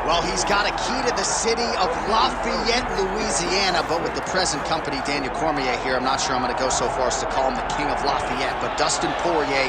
Well, he's got a key to the city of Lafayette, Louisiana, but with the present company, Daniel Cormier here, I'm not sure I'm going to go so far as to call him the King of Lafayette, but Dustin Poirier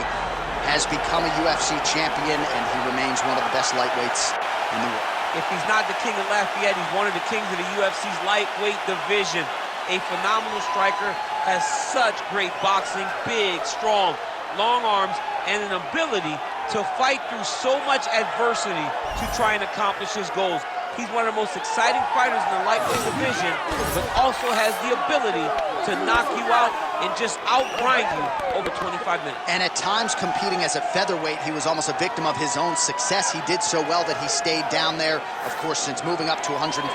has become a UFC champion, and he remains one of the best lightweights in the world. If he's not the King of Lafayette, he's one of the kings of the UFC's lightweight division. A phenomenal striker, has such great boxing, big, strong, long arms, and an ability to fight through so much adversity to try and accomplish his goals. He's one of the most exciting fighters in the lightweight division, but also has the ability to knock you out and just outgrind you over 25 minutes. And at times, competing as a featherweight, he was almost a victim of his own success. He did so well that he stayed down there. Of course, since moving up to 155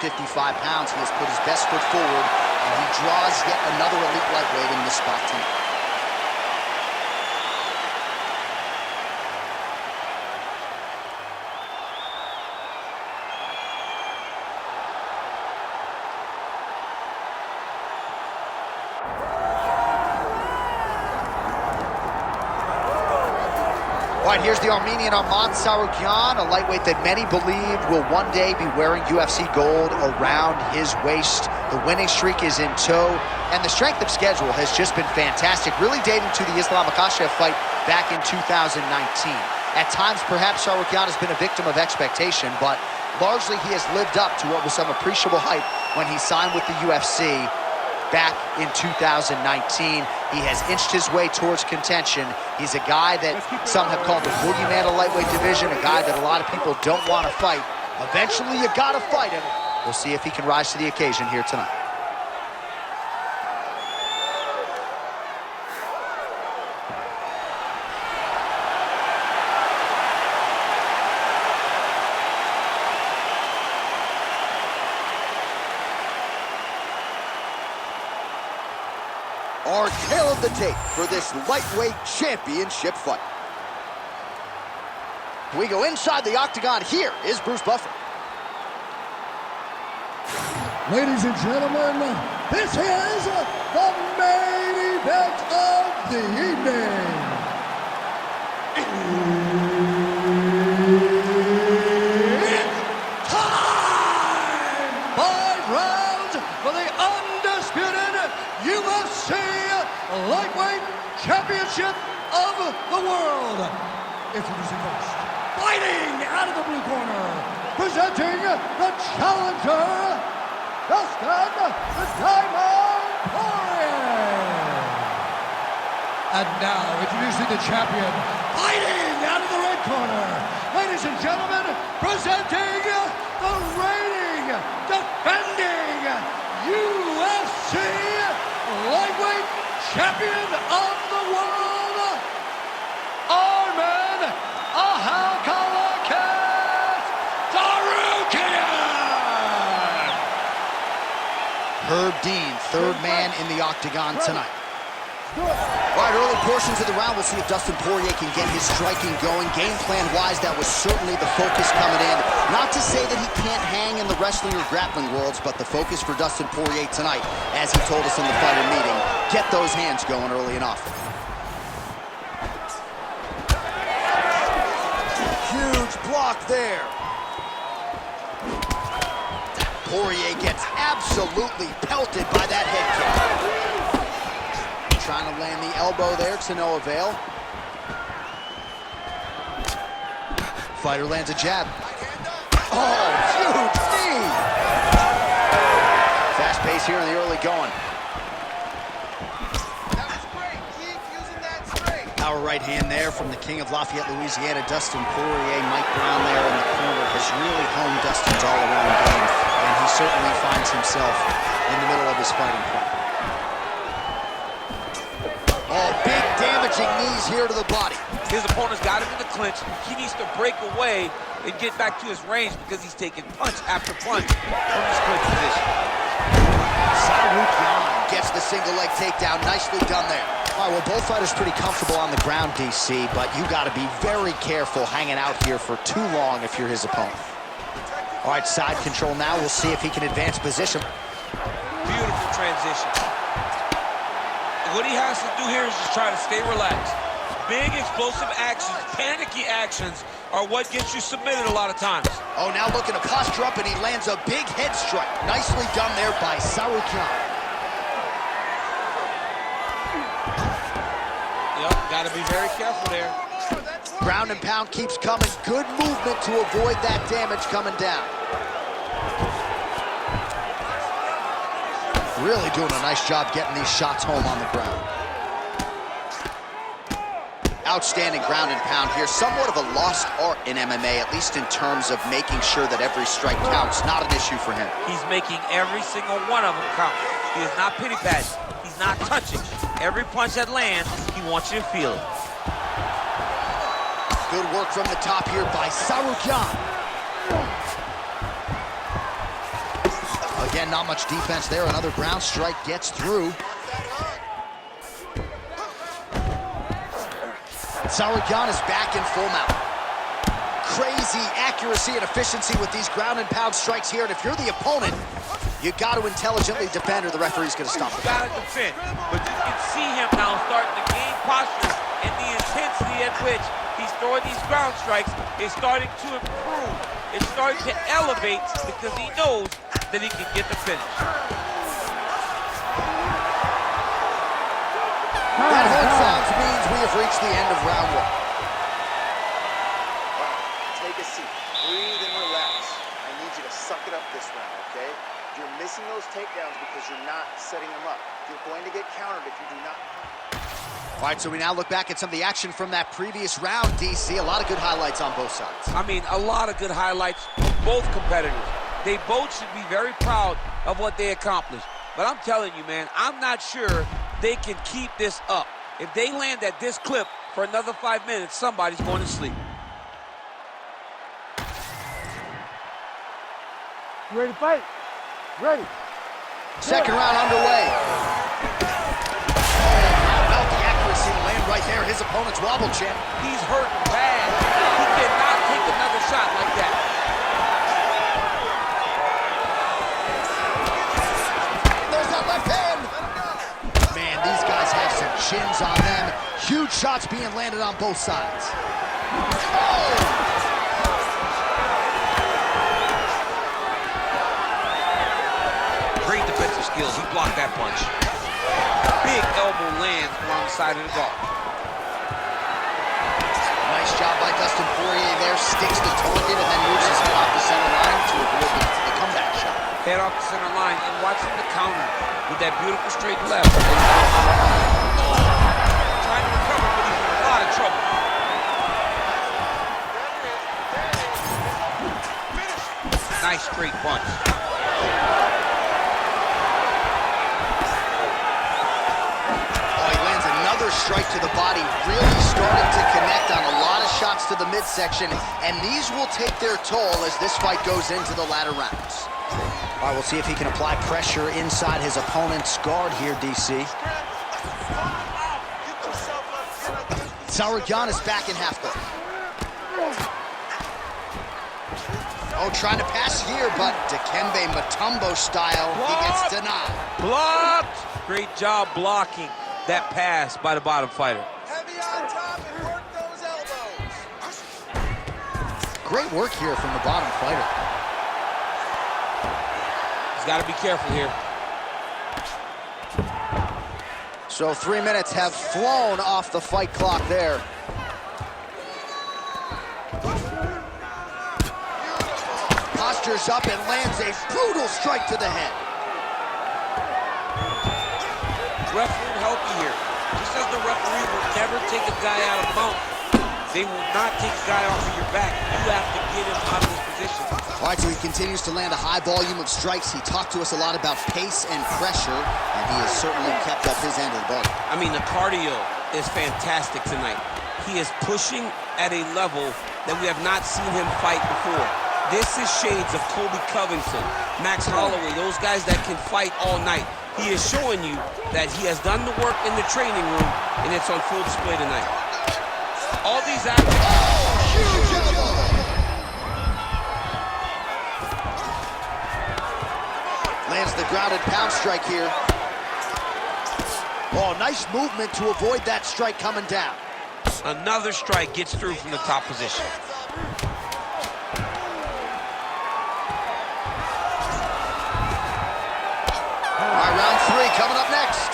pounds, he has put his best foot forward, and he draws yet another elite lightweight in this spot tonight. All right, here's the Armenian Arman Tsarukyan, a lightweight that many believe will one day be wearing UFC gold around his waist. The winning streak is in tow, and the strength of schedule has just been fantastic, really dating to the Islam Makhachev fight back in 2019. At times, perhaps Tsarukyan has been a victim of expectation, but largely he has lived up to what was some appreciable hype when he signed with the UFC back in 2019. He has inched his way towards contention. He's a guy that some have called the boogeyman of lightweight division, a guy that a lot of people don't want to fight. Eventually, you gotta fight him. We'll see if he can rise to the occasion here tonight. Our tale of the tape for this lightweight championship fight. We go inside the octagon. Here is Bruce Buffer. Ladies and gentlemen, this is the main event of the evening. It's time! 5 rounds for the undisputed UFC Lightweight Championship of the world. Introducing first, fighting out of the blue corner, presenting the challenger, Dustin the Diamond Poirier. And now, introducing the champion, fighting out of the red corner, ladies and gentlemen, presenting the reigning, defending UFC Lightweight Champion of the world, Arman Tsarukyan! Herb Dean, third man in the octagon tonight. All right, early portions of the round, we'll see if Dustin Poirier can get his striking going. Game plan-wise, that was certainly the focus coming in. Not to say that he can't hang in the wrestling or grappling worlds, but the focus for Dustin Poirier tonight, as he told us in the fighter meeting, get those hands going early and often. Huge block there. Poirier gets absolutely pelted by that head kick. Trying to land the elbow there to no avail. Fighter lands a jab. Oh, huge knee! Fast pace here in the early going. That was great. Keep using that straight. Power right hand there from the King of Lafayette, Louisiana, Dustin Poirier. Mike Brown there in the corner has really honed Dustin's all-around game, and he certainly finds himself in the middle of his fighting plan. Oh, big damaging knees here to the body. His opponent's got him in the clinch. He needs to break away and get back to his range because he's taking punch after punch from this clinch position. Tsarukyan gets the single leg takedown. Nicely done there. All right, well, both fighters pretty comfortable on the ground, DC, but you got to be very careful hanging out here for too long if you're his opponent. All right, side control now. We'll see if he can advance position. Beautiful transition. What he has to do here is just try to stay relaxed. Big explosive actions, panicky actions are what gets you submitted a lot of times. Oh, now looking to posture up, and he lands a big head strike. Nicely done there by Tsarukyan. Yep, got to be very careful there. Ground and pound keeps coming. Good movement to avoid that damage coming down. Really doing a nice job getting these shots home on the ground. Outstanding ground and pound here. Somewhat of a lost art in MMA, at least in terms of making sure that every strike counts. Not an issue for him. He's making every single one of them count. He is not pity-patting. He's not touching. Every punch that lands, he wants you to feel it. Good work from the top here by Tsarukyan. Again, not much defense there. Another ground strike gets through. Tsarukyan is back in full mount. Crazy accuracy and efficiency with these ground and pound strikes here. And if you're the opponent, you got to intelligently defend or the referee's going to stop it. You got to defend. But you can see him now starting to gain posture, and the intensity at which he's throwing these ground strikes is starting to improve. It's starting to elevate because he knows that he can get the finish. That horn sounds means we have reached the end of round one. Take a seat. Breathe and relax. I need you to suck it up this round, okay? You're missing those takedowns because you're not setting them up. You're going to get countered if you do not. All right, so we now look back at some of the action from that previous round, DC. A lot of good highlights on both sides. I mean, a lot of good highlights from both competitors. They both should be very proud of what they accomplished. But I'm telling you, man, I'm not sure they can keep this up. If they land at this clip for another 5 minutes, somebody's going to sleep. You ready to fight? Ready. Second round underway. How about the accuracy to land right there? His opponent's wobble champ. He's hurt bad. He cannot take another shot like that. There's that left hand. Man, these guys have some chins on them. Huge shots being landed on both sides. Oh! Great defensive skills. He blocked that punch. Big elbow lands along the side of the guard. Nice job by Dustin Poirier there. Sticks the target and then moves his head off the center line to avoid the comeback shot. Head off the center line and watching the counter with that beautiful straight left. Trying to recover, but he's in a lot of trouble. Nice straight punch. Strike to the body, really starting to connect on a lot of shots to the midsection, and these will take their toll as this fight goes into the latter rounds. All right, we'll see if he can apply pressure inside his opponent's guard here, DC. Tsarukyan is back in half guard. Oh, trying to pass here, but Dikembe Mutombo style, he gets denied. Blocked! Great job blocking that pass by the bottom fighter. Heavy on top and work those elbows. Great work here from the bottom fighter. He's got to be careful here. So 3 minutes have flown off the fight clock there. Postures up and lands a brutal strike to the head. Referee help you here. Just as the referee will never take a guy out of mount, they will not take a guy off of your back. You have to get him out of this position. All right, so he continues to land a high volume of strikes. He talked to us a lot about pace and pressure, and he has certainly kept up his end of the bargain. I mean, the cardio is fantastic tonight. He is pushing at a level that we have not seen him fight before. This is shades of Colby Covington, Max Holloway, those guys that can fight all night. He is showing you that he has done the work in the training room, and it's on full display tonight. All these actions... Oh, huge elbow! Lands the grounded pound strike here. Oh, nice movement to avoid that strike coming down. Another strike gets through from the top position. All right, round 3 coming up next.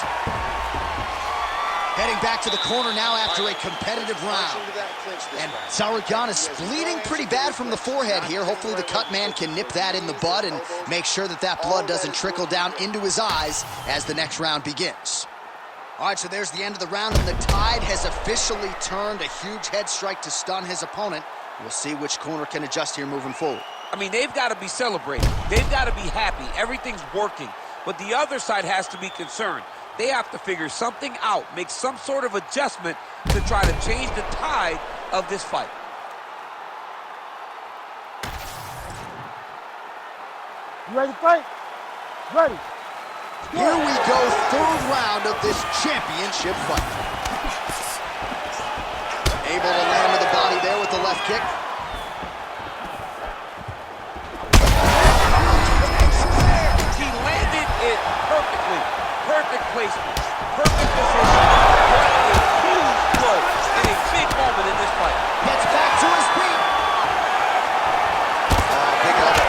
Heading back to the corner now after a competitive round. And Tsarukyan is bleeding pretty bad from the forehead here. Hopefully the cut man can nip that in the bud and make sure that that blood doesn't trickle down into his eyes as the next round begins. All right, so there's the end of the round, and the tide has officially turned. A huge head strike to stun his opponent. We'll see which corner can adjust here moving forward. I mean, they've got to be celebrating. They've got to be happy. Everything's working. But the other side has to be concerned. They have to figure something out, make some sort of adjustment to try to change the tide of this fight. You ready to fight? Ready. Here we go, third round of this championship fight. Able to land with the body there with the left kick. He landed it perfectly. Perfect placement, perfect position. What a huge blow in a big moment in this fight. Gets back to his feet. Big elbow.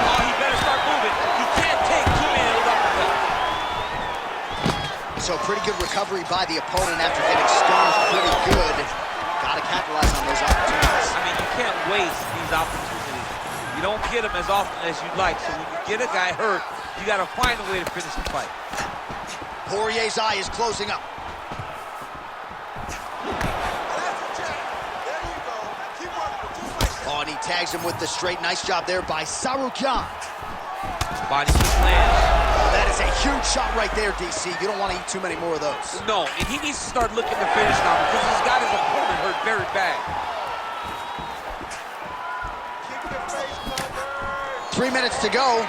Oh, he better start moving. He can't take too many of those uppercuts. So pretty good recovery by the opponent after getting stunned pretty good. Got to capitalize on those opportunities. I mean, you can't waste these opportunities. You don't get them as often as you'd like. So when you get a guy hurt, you got to find a way to finish the fight. Poirier's eye is closing up. Oh, and he tags him with the straight. Nice job there by Tsarukyan. Body kick lands. Oh, that is a huge shot right there, DC. You don't want to eat too many more of those. No, and he needs to start looking to finish now because he's got his opponent hurt very bad. 3 minutes to go.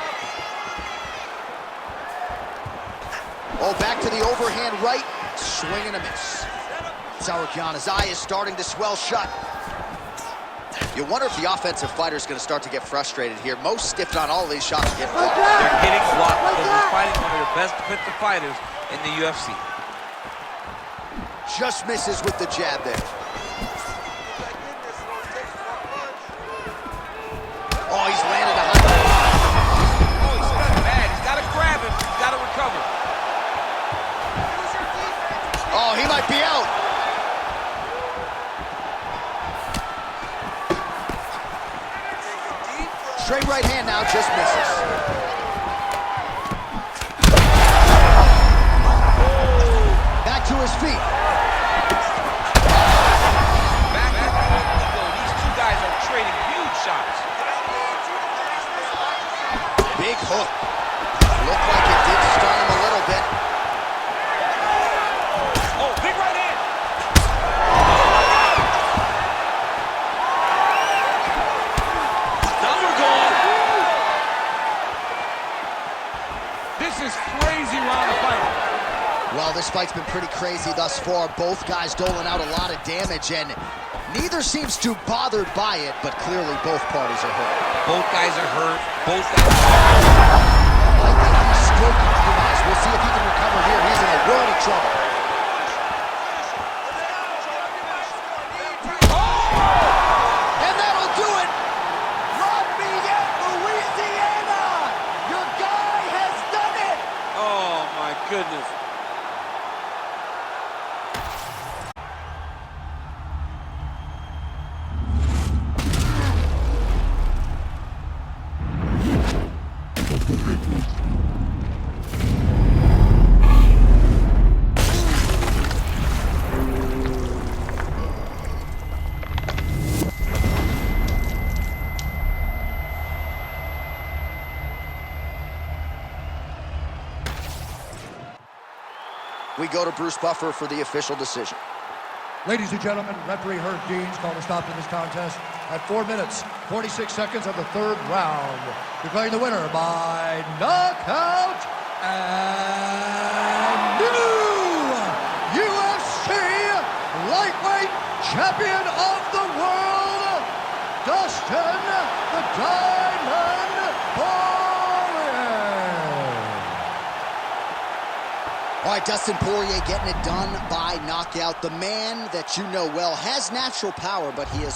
Oh, back to the overhand right. Swing and a miss. Tsarukyan, his eye is starting to swell shut. You wonder if the offensive fighter is going to start to get frustrated here. Most, if not all of these shots get blocked. They're getting blocked because he's fighting one of the best defensive fighters in the UFC. Just misses with the jab there. Oh, he's landed a high. Oh, he's got bad. He's got to grab him. He's got to recover. Oh, he might be out. Straight right hand now, just misses. Back to his feet. Back to go. These two guys are trading huge shots. Big hook. Looked like it did stun him a little bit. Oh, big right hand. Now we're going. This is crazy round of fight. Well, this fight's been pretty crazy thus far. Both guys doling out a lot of damage, and neither seems too bothered by it, but clearly both parties are hurt. Both guys are hurt. Both guys are I think he's still compromised. We'll see if he can recover here. He's in a world of trouble. And that'll do it. Lafayette, Louisiana. Your guy has done it. Oh, my goodness. We go to Bruce Buffer for the official decision. Ladies and gentlemen, referee Herb Dean's called a stop to this contest at 4 minutes, 46 seconds of the third round. Declaring the winner by knockout and new UFC lightweight champion of the world, Dustin the Diamond Poirier. All right, Dustin Poirier getting it done by knockout. The man that you know well has natural power, but he has